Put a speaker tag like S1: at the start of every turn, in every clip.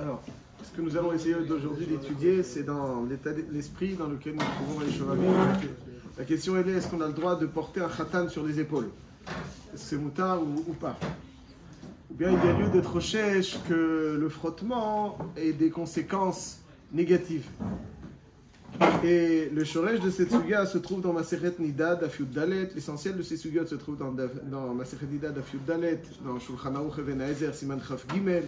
S1: Alors, ce que nous allons essayer d'aujourd'hui d'étudier, c'est dans l'état d'esprit dans lequel nous trouvons les Shovavim. La question est, est-ce qu'on a le droit de porter un khatan sur les épaules? Est-ce que c'est moutard ou pas? Ou bien il y a lieu d'être chèche que le frottement ait des conséquences négatives. Et le shoresh de cette suga se trouve dans Masechet Nida Daf Yud Dalet. L'essentiel de ces sugyot se trouve dans Masechet Nida Daf Yud Dalet, dans Shulchan Aruch Even Haezer Siman Chaf Gimel.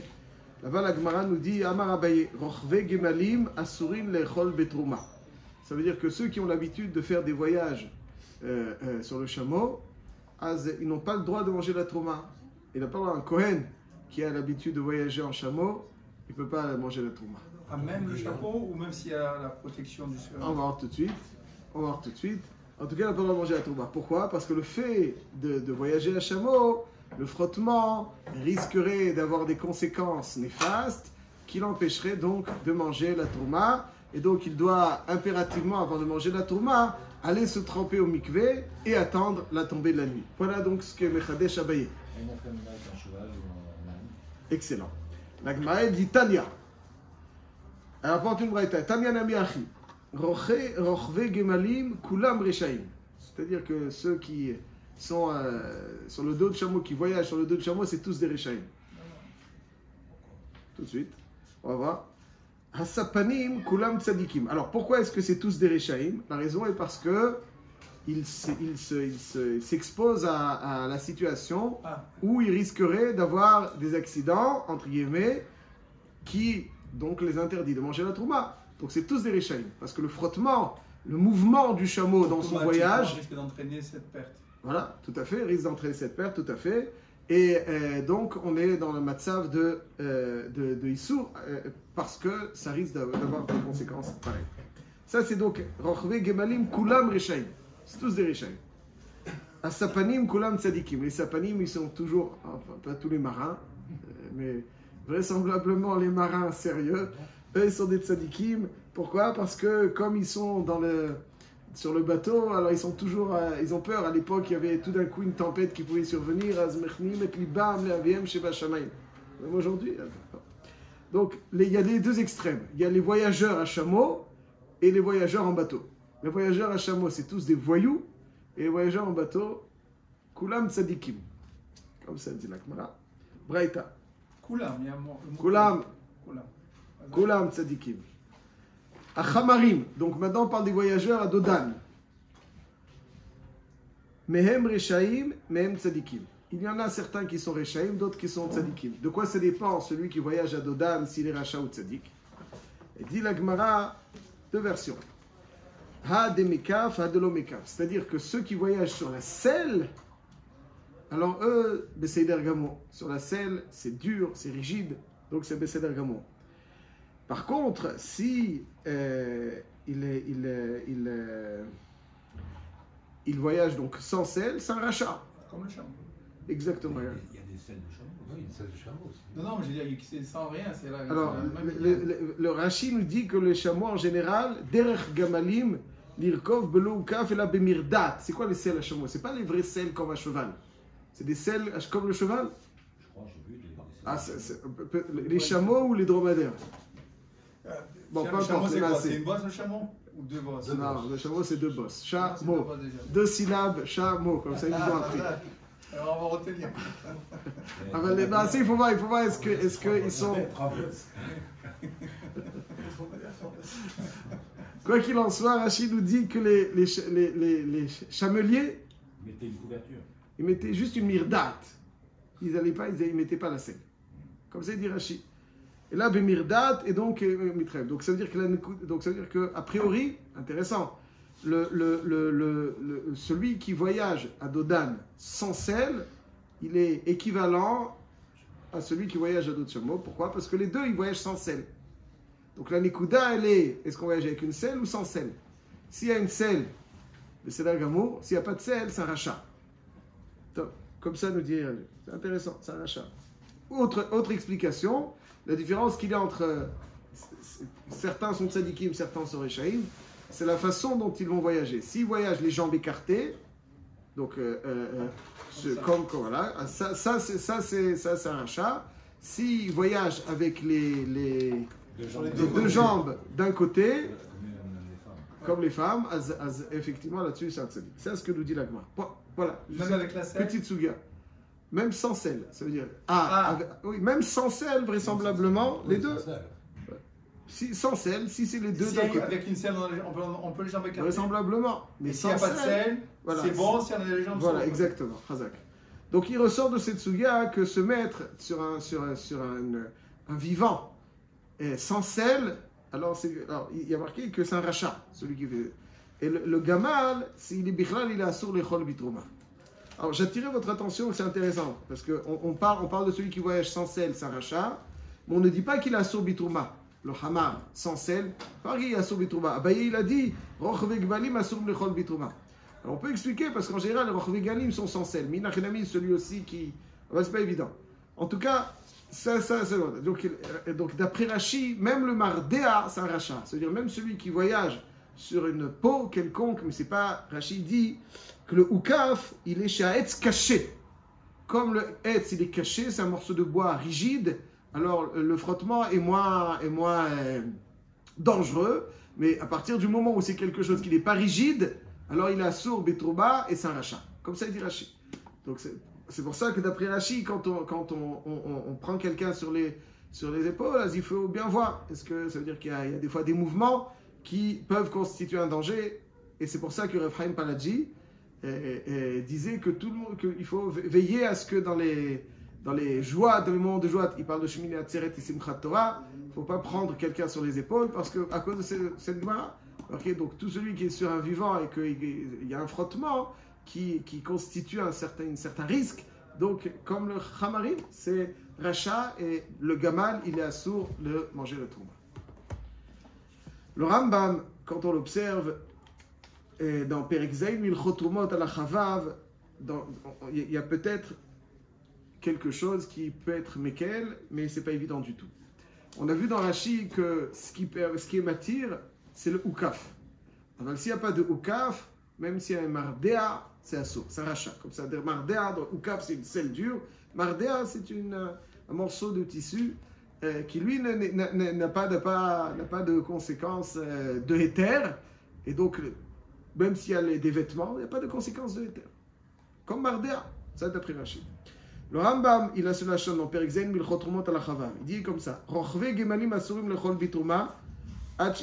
S1: Là-bas, la Gemara nous dit Amar Abaye, Rochve Gemalim Asurin Lechol Betrouma. Ça veut dire que ceux qui ont l'habitude de faire des voyages sur le chameau, ils n'ont pas le droit de manger la trouma. Il n'a pas le droit, un Kohen qui a l'habitude de voyager en chameau, il ne peut pas manger la trouma.
S2: Ah, même le chapeau ou même s'il y a la protection du sol?
S1: On va voir tout de suite. En tout cas, il n'a pas le droit de manger la trouma. Pourquoi? Parce que le fait de voyager à chameau, le frottement risquerait d'avoir des conséquences néfastes qui l'empêcheraient donc de manger la trouma. Et donc, il doit impérativement, avant de manger la trouma, aller se tremper au mikvé et attendre la tombée de la nuit. Voilà donc ce que Mechadesh Abaye. Excellent. La Gemara dit Tanya. Elle apporte une braïta. Tanya Nami Achi. Rochve Gemalim Kulam Reshaim. C'est-à-dire que ceux qui sont sur le dos de chameau, qui voyagent sur le dos de chameau, c'est tous des Reshaim. Tout de suite. On va voir. Hasapanim Kulam Tzadikim. Alors pourquoi est-ce que c'est tous des Reshaim? La raison est parce que ils s'exposent à la situation où ils risqueraient d'avoir des accidents, entre guillemets, qui donc les interdit de manger la trouma. Donc c'est tous des Reshaim. Parce que le frottement, le mouvement du chameau dans son voyage
S2: risque d'entraîner cette perte.
S1: Voilà, tout à fait, risque d'entraîner cette perte, tout à fait. Et donc on est dans le matzav de Issour parce que ça risque d'avoir des conséquences pareilles. Ça c'est donc Rochve Gemalim Kulam Reshaim. C'est tous des Reshaim. Asapanim Kulam Tzadikim. Les Sapanim, ils sont toujours, enfin pas tous les marins, mais vraisemblablement les marins sérieux, eux ils sont des Tzadikim. Pourquoi? Parce que comme ils sont sur le bateau, alors ils sont toujours, ils ont peur. À l'époque, il y avait tout d'un coup une tempête qui pouvait survenir. Même aujourd'hui. Donc, il y a les deux extrêmes. Il y a les voyageurs à chameau et les voyageurs en bateau. Les voyageurs à chameau, c'est tous des voyous. Et les voyageurs en bateau, Kulam Tzadikim. Comme ça dit la Gemara. Braïta. Kulam Tzadikim. Achamarim, donc maintenant on parle des voyageurs à Dodan. Mehem Reshaim, Mehem Tzadikim. Il y en a certains qui sont Reshaim, d'autres qui sont Tzadikim. De quoi ça dépend celui qui voyage à Dodan, s'il est Racha ou Tzadik? Et dit la Gemara, deux versions. Ha de Mekaf, Ha de lo Mekaf. C'est-à-dire que ceux qui voyagent sur la selle, alors eux, Besséder Gamon. Sur la selle, c'est dur, c'est rigide, donc c'est Besséder Gamon. Par contre, si il voyage donc sans selle, c'est un rachat.
S2: Comme le chameau.
S1: Exactement.
S3: Il y a des selles de chameau. Oui, il y a des selles de chameau aussi.
S2: Non, mais je veux dire, c'est sans rien. C'est là,
S1: alors, le Rashi nous dit que le chameau en général, Derech Gamalim, Lirkov, Belo Ukaf et la Bemirdat. C'est quoi les selles à chameau? C'est pas les vraies selles comme à cheval. C'est des selles comme le cheval?
S3: Je crois, j'ai vu
S1: les chameaux ou les dromadaires? Bon, peu importe.
S2: C'est une bosse le chameau ou deux bosses?
S1: Non, le chameau c'est deux bosses. Chameau. Deux syllabes, chameau. Comme ça ils nous ont appris.
S2: Alors on va retenir.
S1: Les il faut voir est-ce qu'ils sont. Quoi qu'il en soit, Rachid nous dit que les chameliers.
S3: Ils mettaient une couverture.
S1: Ils mettaient juste une mirdat. Ils ne mettaient pas la selle. Comme ça il dit Rachid. Et là, Bemirdat et donc Mitrem. Donc ça veut dire que a priori, intéressant, celui qui voyage à Dodan sans selle, il est équivalent à celui qui voyage à d'autres chameaux. Pourquoi? Parce que les deux, ils voyagent sans selle. Donc la Nekuda, elle est qu'on voyage avec une selle ou sans selle? S'il y a une selle, c'est la Gamour. S'il n'y a pas de selle, c'est un rachat. Comme ça nous dit, c'est intéressant, c'est un rachat. Autre explication. La différence qu'il y a entre certains sont tzadikim, certains sont reshaïm, c'est la façon dont ils vont voyager. S'ils voyagent les jambes écartées, donc voilà, ça c'est un rachat. s'il voyage avec les
S3: Deux
S1: deux jambes d'un côté,
S3: Comme
S1: comme les femmes, effectivement là-dessus c'est un tzadik. C'est ce que nous dit la Gemara. Voilà.
S2: Même avec la selle.
S1: Petite souga. Même sans sel, ça veut dire.
S2: Ah.
S1: Oui, même sans sel, vraisemblablement, les deux. Sans sel, si c'est les deux
S2: Si
S1: d'un côté.
S2: avec une selle, on peut les jambes écartées.
S1: Vraisemblablement.
S2: Mais
S1: Mais
S2: s'il n'y
S1: sans
S2: a pas de selle,
S1: voilà,
S2: c'est bon, si on a les jambes
S1: Voilà,
S2: sur-
S1: exactement. Chazak. Donc il ressort de cette souga que se mettre sur un vivant sans sel, alors il y a marqué que c'est un rachat, celui qui fait. Et le gamal, s'il est bichlal, il est assour les chol bitrouma. Alors j'attirais votre attention, c'est intéressant, parce qu'on parle de celui qui voyage sans sel, c'est un rachat, mais on ne dit pas qu'il est assour bitrouma. Le hamar, sans sel, pareil, il est assour bitrouma. Abaye, il a dit, rochve gbalim assour les chol bitrouma. Alors on peut expliquer, parce qu'en général, les rochve galim sont sans sel. Minachinami, celui aussi qui... c'est pas évident. En tout cas, ça c'est bon. Donc d'après Rashi, même le mardéa, c'est un rachat. C'est-à-dire même celui qui voyage sur une peau quelconque, mais c'est pas... Rashi dit que le oukaf, il est chez Haetz caché. Comme le Haetz, il est caché, c'est un morceau de bois rigide, alors le frottement est moins dangereux, mais à partir du moment où c'est quelque chose qui n'est pas rigide, alors il est assour, betrouba, et c'est un rachat. Comme ça, il dit Rashi. Donc c'est pour ça que d'après Rashi, quand on prend quelqu'un sur les épaules, il faut bien voir. Est-ce que ça veut dire qu'il y a des fois des mouvements qui peuvent constituer un danger? Et c'est pour ça que Rav Chaim Paladji disait que tout le monde, qu'il faut veiller à ce que dans les joies, dans les moments de joie, il parle de Shemini Atzeret et Simchat Torah, il ne faut pas prendre quelqu'un sur les épaules parce que à cause de cette Gemara. Okay, donc tout celui qui est sur un vivant et qu'il y a un frottement qui constitue un certain risque, donc comme le Chamarim, c'est Racha et le Gamal, il est assourd de manger le Trouma. Le Rambam, quand on l'observe, dans Perek Zayin, Milchot Trumot à la Chavav, il y a peut-être quelque chose qui peut être Mekel, mais ce n'est pas évident du tout. On a vu dans Rashi que ce qui est matir, c'est le Oukaf. Alors s'il n'y a pas de Oukaf, même s'il y a un Mardéa, c'est assourd, c'est un rachat. Comme ça, Mardéa, donc Oukaf, c'est une selle dure. Mardéa, c'est un morceau de tissu qui, lui, n'a pas de conséquences de éther. Et donc, même s'il y a des vêtements, il n'y a pas de conséquences de éther. Comme Mardéa, ça d'après Rachid. Le Rambam, il a ce lachon dans Perek Zayin, Milchot Trumot à la Chavav. Il dit comme ça, Rochve gemalim asurim lechol bitrouma.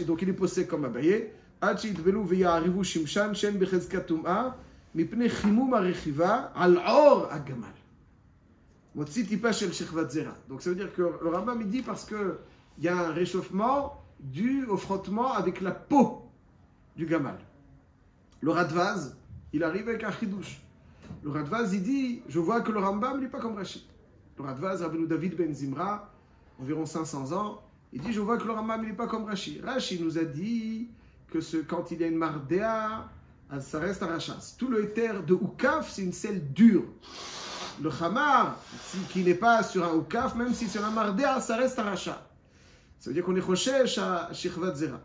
S1: Donc il est posé comme Abaye. עד שיתבלו ויערבו שמשן שאין בחזקת טומאה מפני חימום הרכיבה על עור הגמל. מוציא טיפה של שכבת זרע. Donc ça veut dire que le Rambam il dit parce que il y a un réchauffement dû au frottement avec la peau du gamal. Le Radvaz, il arrive avec un chidouche. Le Radvaz il dit, je vois que le Rambam n'est pas comme Rachid. Le Radvaz, Rabbeinu David ben Zimra, environ 500 ans, il dit, je vois que le Rambam n'est pas comme Rachid. Rachid nous a dit que quand il y a une mardéa, ça reste un rachat. Tout le éther de Oukaf, c'est une selle dure. Le Hamar, qui n'est pas sur un Oukaf, même si c'est un mardéa, ça reste un rachat. Ça veut dire qu'on est chochesh à Shechvat Zera.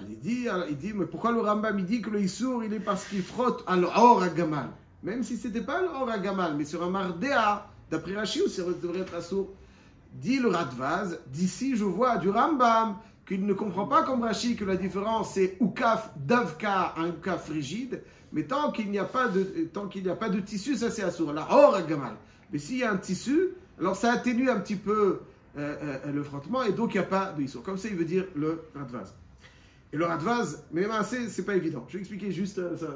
S1: Il dit, mais pourquoi le Rambam il dit que le Issour, il est parce qu'il frotte à l'or à Gamal. Même si ce n'était pas l'or à Gamal, mais sur un mardéa, d'après Rashi, ça devrait être assour. Dit le Radvaz, d'ici je vois du Rambam, qu'il ne comprend pas comme Rashi que la différence c'est Oukaf d'Avka, un Oukaf rigide, mais tant qu'il n'y a pas de tissu, ça c'est assour. La or à Gamal. Mais s'il y a un tissu, alors ça atténue un petit peu le frottement et donc il n'y a pas de issour. Comme ça il veut dire le Radvaz. Et le Radvaz, mais même c'est pas évident. Je vais expliquer juste ça.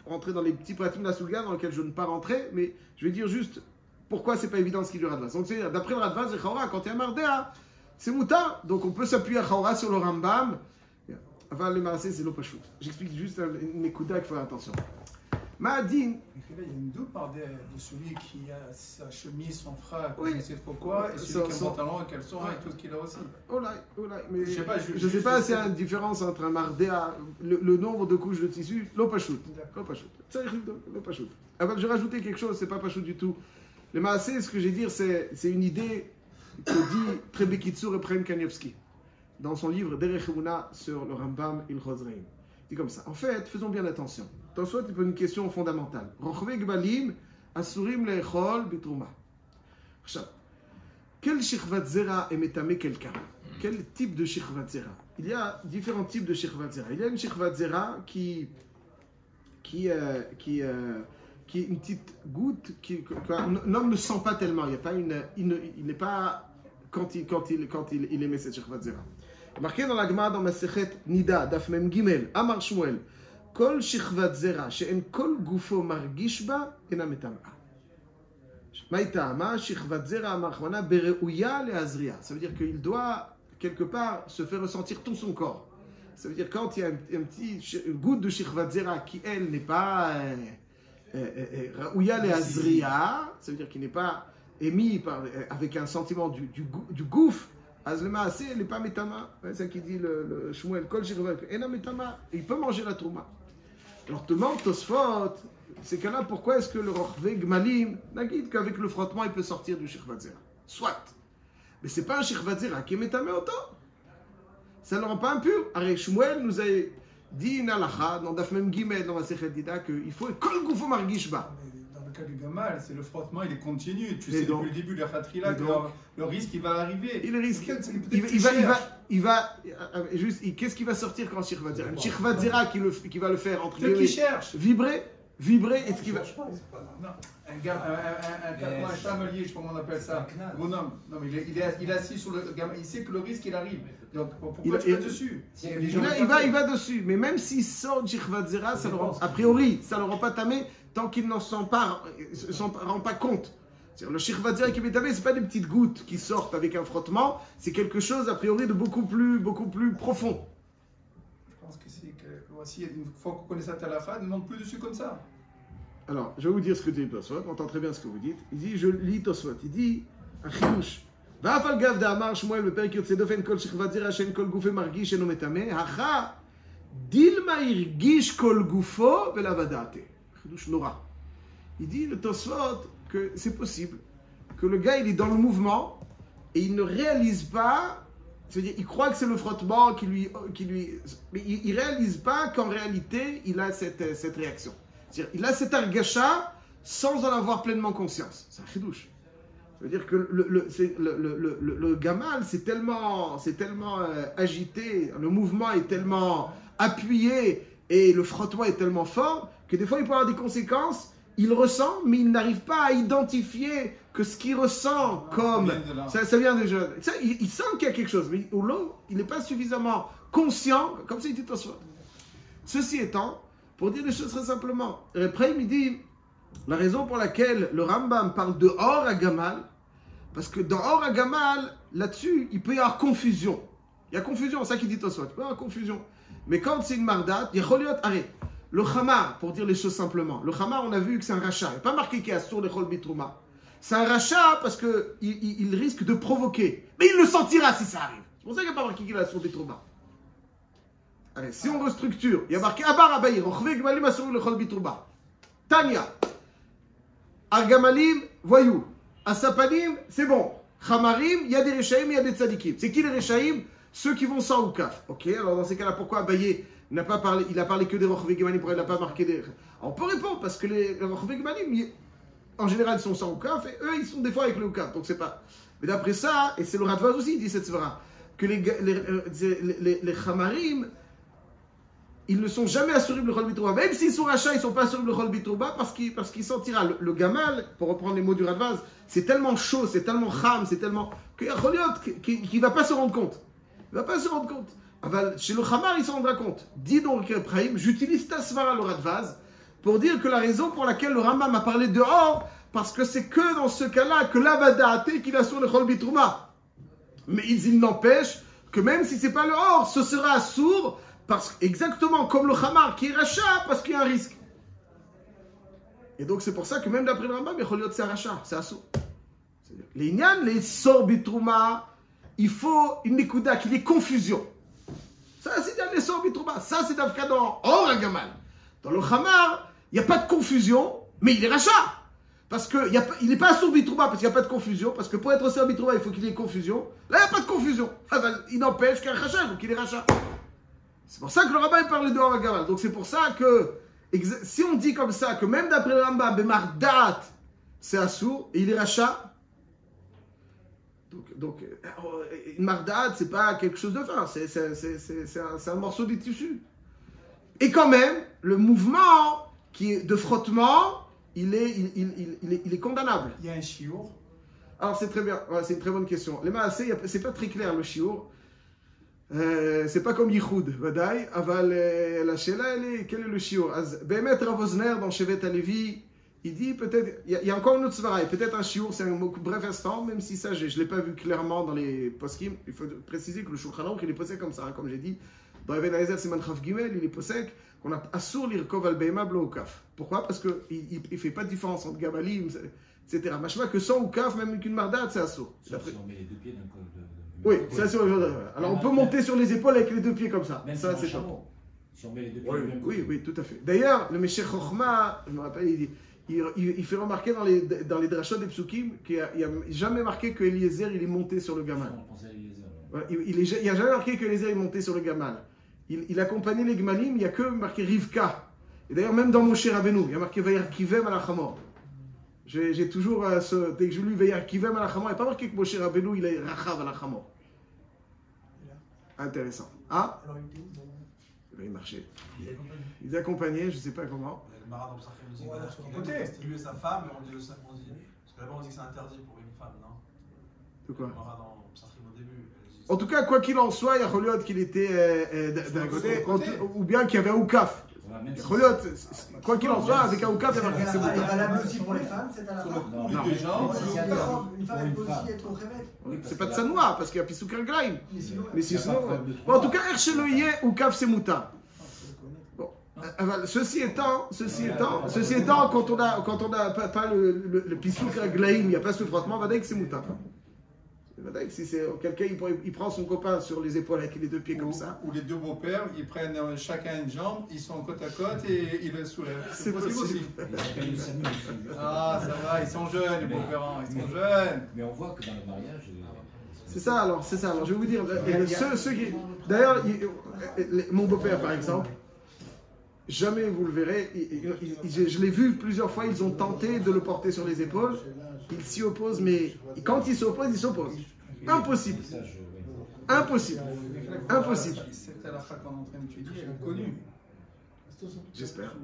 S1: Rentrer dans les petits pratiques de la Soulga dans lesquels je ne vais pas rentrer, mais je vais dire juste pourquoi c'est pas évident ce qui est du Radvaz. Donc d'après le Radvaz, le Chaura, quand il y a un mardéa, c'est mouta, donc on peut s'appuyer à Chaura sur le Rambam. Avant le Maasé, c'est l'opachut. J'explique juste une écouda qu'il faut faire attention. Ma'adin.
S2: Il y a une double part de celui qui a sa chemise, son frère, je ne sais trop quoi, et celui qui a un pantalon, un caleçon et tout ce qu'il a aussi.
S1: Mais
S2: je
S1: sais pas s'il y a une différence entre un mardéa, le nombre de couches de tissu, l'opachut. L'opachut. Avant que je rajouter quelque chose, c'est pas pachut du tout. Le Maasé, ce que j'ai dire, c'est une idée que dit Trebbe Kitzur Ephraim Kanievski dans son livre Derech Emunah sur le Rambam Ilchot Zreim. Il dit comme ça. En fait, faisons bien attention. Dans soit tu peux une question fondamentale. Rochve Gbalim Asurim Lechol Bitrouma. quel shirvat zera est métamé quelqu'un? Quel type de shirvat zera? Il y a différents types de shirvat zera. Il y a une shirvat zera qui est une petite goutte qu'un homme ne sent pas tellement. Il n'y a pas il n'est pas quand il émet cette shirvat zera. Marqué dans la Gemara dans Masechet Nida, Daf Mem Gimel, Amar Shmuel, Kol shirvat zera she'en kol gufo margish ba ena metama. Maïtama shirvat zera marchwana bereuya leazria. Ça veut dire qu'il doit quelque part se faire ressentir tout son corps. Ça veut dire quand il y a une goutte de shirvat zera qui elle n'est pas Raouya leazria, ça veut dire qu'il n'est pas émis avec un sentiment du gouffre. Azlema assez, elle n'est pas metama. C'est ça qui dit le Shmuel. Kol shirvat ena metama. Il peut manger la trouma. Alors demande Tosfot, c'est que là, pourquoi est-ce que le rochve gmalim n'a dit qu'avec le frottement il peut sortir du shirvat zera? Soit. Mais c'est pas un shirvat zera qui est metame autant. Ça ne le rend pas impur. Arrête, Shmuel nous a dit une halacha dans Daf Mem Gimel dans Masechet Nida qu'il faut kol gufo margish ba.
S2: Dans le cas du gamal, c'est le frottement, il est continu. Tu sais
S1: donc,
S2: depuis le début de la khatrila que le risque il va arriver.
S1: Il risque. Qu'est-ce qui va sortir quand shirvat zera? Un shirvat zera qui va le faire entre
S2: Peut-être qu'il cherche.
S1: Vibrer et ce qui va.
S2: Non, un chamelier, je sais pas comment on appelle ça. Bonhomme. Non, mais il est assis sur le gamin. Il sait que le risque il arrive. Donc pourquoi tu vas dessus?
S1: Il va dessus. Mais même s'il sort de shirvat zera, a priori, ça ne le rend pas tamé tant qu'il n'en s'en rend pas compte. Le shirvat zera qui est tamé, ce n'est pas des petites gouttes qui sortent avec un frottement. C'est quelque chose a priori de beaucoup plus profond.
S2: Je pense que c'est que voici une fois qu'on connaît ça talafa, ne demande plus dessus comme ça.
S1: Alors, je vais vous dire ce que dit Tosfot, on entend très bien ce que vous dites. Il dit, je lis Tosfot, il dit, Achidouche, Va'afal gav d'Amar Shmuel beperek Yotzedofen kol shirvat zera she'en kol gufo margish eno metame, hacha dilma irgish kol gufo velavadate. Achidouche Nora. Il dit, le Tosfot, que c'est possible, que le gars, il est dans le mouvement, et il ne réalise pas, c'est-à-dire, il croit que c'est le frottement qui lui mais il ne réalise pas qu'en réalité, il a cette réaction. C'est-à-dire, il a cet argacha sans en avoir pleinement conscience. C'est un chidouche. Ça veut dire que le gamal, c'est tellement agité, le mouvement est tellement appuyé et le frottement est tellement fort que des fois, il peut avoir des conséquences. Il ressent, mais il n'arrive pas à identifier que ce qu'il ressent comme... Ça vient déjà... Il sent qu'il y a quelque chose, mais il n'est pas suffisamment conscient, comme ça il dit Tosfot. Ceci étant, pour dire les choses très simplement, Reprem il dit, la raison pour laquelle le Rambam parle de Or à Gamal, parce que dans Or à Gamal, là-dessus, il peut y avoir confusion. Il y a confusion, c'est ça qu'il dit Tosfot, il peut y avoir confusion. Mais quand c'est une mardat, il y a Choliot, arrête. Le Khamar, pour dire les choses simplement, le Khamar, on a vu que c'est un rachat. Il n'est pas marqué qu'il y a sur le Chol Bitrouma. C'est un rachat parce qu'il risque de provoquer. Mais il le sentira si ça arrive. C'est pour ça qu'il n'y a pas marqué qu'il a sur Bitrouma. Allez, si on restructure, il y a marqué Abar Abayir, Rochve Gmalim Asur le Chol Bitrouma. Tanya. Argamalim, voyou. Asapalim, c'est bon. Khamarim, il y a des Rechaïm, il y a des Tzadikim. C'est qui les Rechaïm? Ceux qui vont sans Oukaf. Ok, alors dans ces cas-là, pourquoi Abayir il a parlé que des Rochve Gmalim, pourquoi il n'a pas marqué des... Alors on peut répondre, parce que les Rochve Gmalim, en général, ils sont sans Oukaf, et eux, ils sont des fois avec le Oukaf, donc c'est pas... Mais d'après ça, et c'est le Radvaz aussi, il dit cette svara, que les Khamarim, ils ne sont jamais assurés le Chol Bitrouba. Même s'ils sont rachats, ils ne sont pas assurés le Chol Bitrouba parce qu'ils sentira. Le Gamal, pour reprendre les mots du Radvaz, c'est tellement chaud, c'est tellement cham, c'est tellement... qu'il ne va pas se rendre compte. Il ne va pas se rendre compte. Chez le Khamar, il se rendra compte. Dis donc, Ibrahim, j'utilise ta svara, le Radvaz, pour dire que la raison pour laquelle le Rambam a parlé dehors, parce que c'est que dans ce cas-là que l'Avadaate qu'il a sur le Chol Bitrouma. Mais il n'empêche que même si ce n'est pas le or, ce sera sourd, parce exactement comme le Khamar qui est rachat, parce qu'il y a un risque. Et donc c'est pour ça que même d'après le Rambam, c'est un rachat, c'est assourd. Les Inyan, les Sor Bitrouma, il faut une nekuda, qu'il y ait confusion. Ça, c'est dans les Sor Bitrouma. Ça, c'est Davka dans Or Agamal. Dans le Khamar, il n'y a pas de confusion, mais il est rachat. Parce qu'il n'est pas Sor Bitrouma, parce qu'il n'y a pas de confusion. Parce que pour être Sor Bitrouma, il faut qu'il y ait confusion. Là, il n'y a pas de confusion. Il n'empêche qu'il y a un rachat, donc il est rachat. C'est pour ça que le Rambam parle de Or Agamal. Donc c'est pour ça que, si on dit comme ça, que même d'après le Rambam, Bemardat, c'est assourd, et il est rachat. Donc, une mardade, c'est pas quelque chose de fin, c'est un morceau de tissu. Et quand même, le mouvement qui est de frottement, il est condamnable.
S2: Il y a un chiour.
S1: Alors c'est très bien, c'est une très bonne question. Les maasé, c'est pas très clair le chiour. C'est pas comme Yichud, Vadaï. Aval, la Shela, quel est le chiour? Behemet Rav Osner dans Shevet Alevi, il dit peut-être, il y a encore une autre svara, peut-être un chiour, c'est un bref instant, même si ça je ne l'ai pas vu clairement dans les poskim. Il faut préciser que le Shulchan Aruch il est posé comme ça, hein, comme j'ai dit. Dans Even Haezer Siman Chaf Gimel, il est posé qu'on a Asur l'irkov al behema blo ukaf. Pourquoi? Parce qu'il ne fait pas de différence entre Gamalim, etc. Machma que sans ukaf, même qu'une mardade, c'est Asur.
S3: Si on met les deux pieds d'un côté.
S1: Oui, c'est Asur. Alors on peut monter sur les épaules avec les deux pieds comme ça.
S3: Même
S1: Ça,
S3: c'est
S1: c'est top.
S3: Si on met les deux pieds
S1: Oui, tout à fait. D'ailleurs, le Meshech Chochma, je me rappelle, il fait remarquer dans les drachot des psukim qu'il n'y a jamais marqué que Eliezer il est monté sur le gamal. Il n'y a jamais marqué que Eliezer est monté sur le gamal. Il accompagnait les gmalim, il n'y a que marqué Rivka. Et d'ailleurs, même dans Moshe Rabbeinu, il y a marqué Vayar Kivem alachamor. J'ai toujours, dès que je lis Vayar Kivem alachamor, il n'y a pas marqué que Moshe Rabbeinu il est Rachav alachamor. Intéressant. Ah? Il marchait. Ils accompagnaient, je ne sais pas comment.
S4: Le Marat dans Psachim nous dit
S2: Côté.
S4: lui et sa femme, mais on dit parce que là-bas on dit que c'est interdit pour une femme, non?
S1: De quoi?
S4: Le Marat dans Psachim au début.
S1: En tout cas, quoi qu'il en soit, il y a Choliot qu'il était d'un côté, ou bien qu'il y avait un Oukaf. Choliot, quoi qu'il en soit, avec un Oukaf, il y a marqué que c'est
S5: Elle est
S1: Moukaf.
S5: valable aussi pour les femmes, cette halakha?
S3: Non,
S2: Non.
S3: les gens,
S5: Une femme, elle peut aussi être au réveil.
S1: C'est pas de sa noix, parce qu'il y a Pisouk Raglaim.
S5: Mais sinon,
S1: Mais sinon, bon, en tout cas, Ercheloye, Oukaf, c'est Mouta. Bon, ceci étant, quand on a pas le Pisouk Raglaim, il n'y a pas ce frottement, on va dire que c'est Mouta. Si c'est quelqu'un, il prend son copain sur les épaules avec les deux pieds comme ça.
S2: Ou les deux beaux-pères, ils prennent chacun une jambe, ils sont côte à côte et ils le soulèvent.
S1: C'est possible
S2: aussi. Ah, ça va, ils sont jeunes, les beaux-parents, ils sont jeunes.
S3: Mais on voit que dans le mariage.
S1: C'est ça. Alors, je vais vous dire, ceux qui. D'ailleurs, mon beau-père, par exemple, jamais vous le verrez, je l'ai vu plusieurs fois, ils ont tenté de le porter sur les épaules. Il s'y oppose, mais quand il s'oppose, il s'oppose. Impossible. Impossible.
S2: Cette halakha qu'on est en train d'étudier, elle est connue.
S1: J'espère.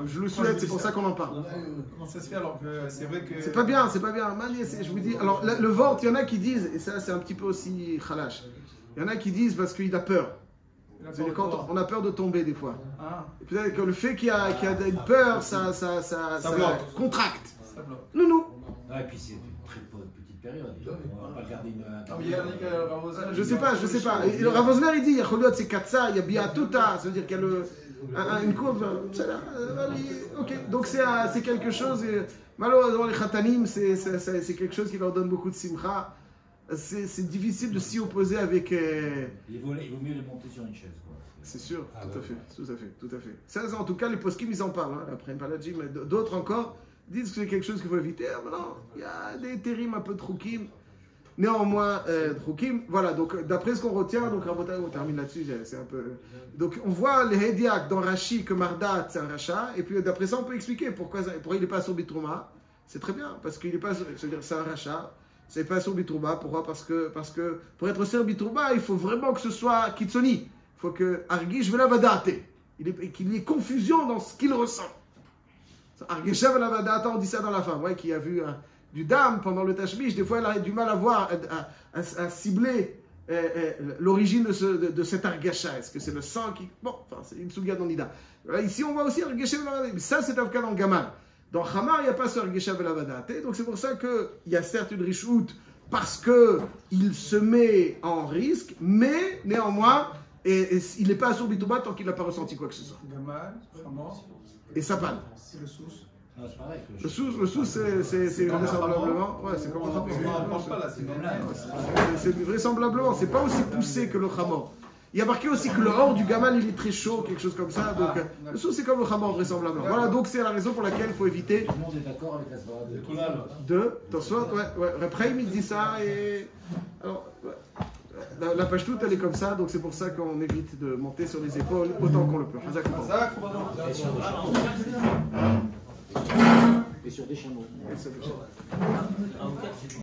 S1: Je le souhaite, c'est pour ça qu'on en parle.
S2: Comment ça se fait alors que c'est vrai que.
S1: C'est pas bien. Je vous dis. Alors, le ventre, il y en a qui disent, et ça, c'est un petit peu aussi khalash. Il y en a qui disent parce qu'il a peur. C'est-à-dire quand on a peur de tomber des fois.
S2: Ah.
S1: Et peut-être que le fait qu'il y a une peur, ça contracte.
S2: Ça bloque.
S1: Non.
S3: Ah, et puis c'est une très petite période. On va pas garder une.
S1: Je sais pas. Et le Rav Osner, il dit, il y a Choliot, c'est Katsa, il y a Biatuta, ça veut dire qu'il y a une courbe. Ok, donc c'est quelque chose. Malheureusement, les Khatanim, c'est quelque chose qui leur donne beaucoup de simcha. C'est difficile de s'y opposer avec.
S3: Il vaut mieux les monter sur une chaise.
S1: C'est sûr, tout à fait. Ça, en tout cas, les poskim, ils en parlent. Hein, après Paladji, mais d'autres encore disent que c'est quelque chose qu'il faut éviter. Maintenant, il y a des térim un peu troukim. Néanmoins, troukim. Voilà, donc d'après ce qu'on retient, donc Rabotai, on termine là-dessus. C'est un peu. Donc on voit les Hédiak dans Rashi que Mardat, c'est un rachat. Et puis d'après ça, on peut expliquer pourquoi il n'est pas sur Bitrouma. C'est très bien, parce qu'il n'est pas. C'est-à-dire c'est un rachat. C'est pas sur Bitrouma. Pourquoi? Parce que pour être sur Bitrouma, il faut vraiment que ce soit Kitsoni. Il faut que Argish Velavadate, qu'il y ait confusion dans ce qu'il ressent. Argish Velavadate, on dit ça dans la femme, ouais, qui a vu du dame pendant le tashmish, des fois elle a du mal à voir, à cibler l'origine de cet Argasha. Est-ce que c'est le sang qui. Bon, enfin, c'est une souga dans Nida. Ici, on voit aussi Argish Velavadate, mais ça, c'est un cas dans le Gamal. Dans Hamar, il n'y a pas ce Argish Velavadate, donc c'est pour ça qu'il y a certes une rishout parce qu'il se met en risque, mais néanmoins. Et il n'est pas sur Bitouba tant qu'il n'a pas ressenti quoi que ce soit.
S2: Gamal, Hamor.
S1: Et Sapal.
S2: C'est le sous.
S3: Non, c'est pareil.
S1: Le sous, c'est vraisemblablement. Ouais, c'est comme le Hamor.
S2: On ne parle pas là, c'est normal.
S1: C'est vraisemblablement. C'est pas aussi poussé que le Hamor. Il y a marqué aussi que le hors du Gamal il est très chaud, quelque chose comme ça. Donc le sous, c'est comme le Hamor, vraisemblablement. Voilà, donc c'est la raison pour laquelle il faut éviter.
S3: Tout le monde est d'accord avec la svara
S1: de Tosfot, ouais. Repraim, il dit ça et. Alors, ouais. La page toute, elle est comme ça, donc c'est pour ça qu'on évite de monter sur les épaules autant qu'on le peut.
S3: Et sur des chameaux.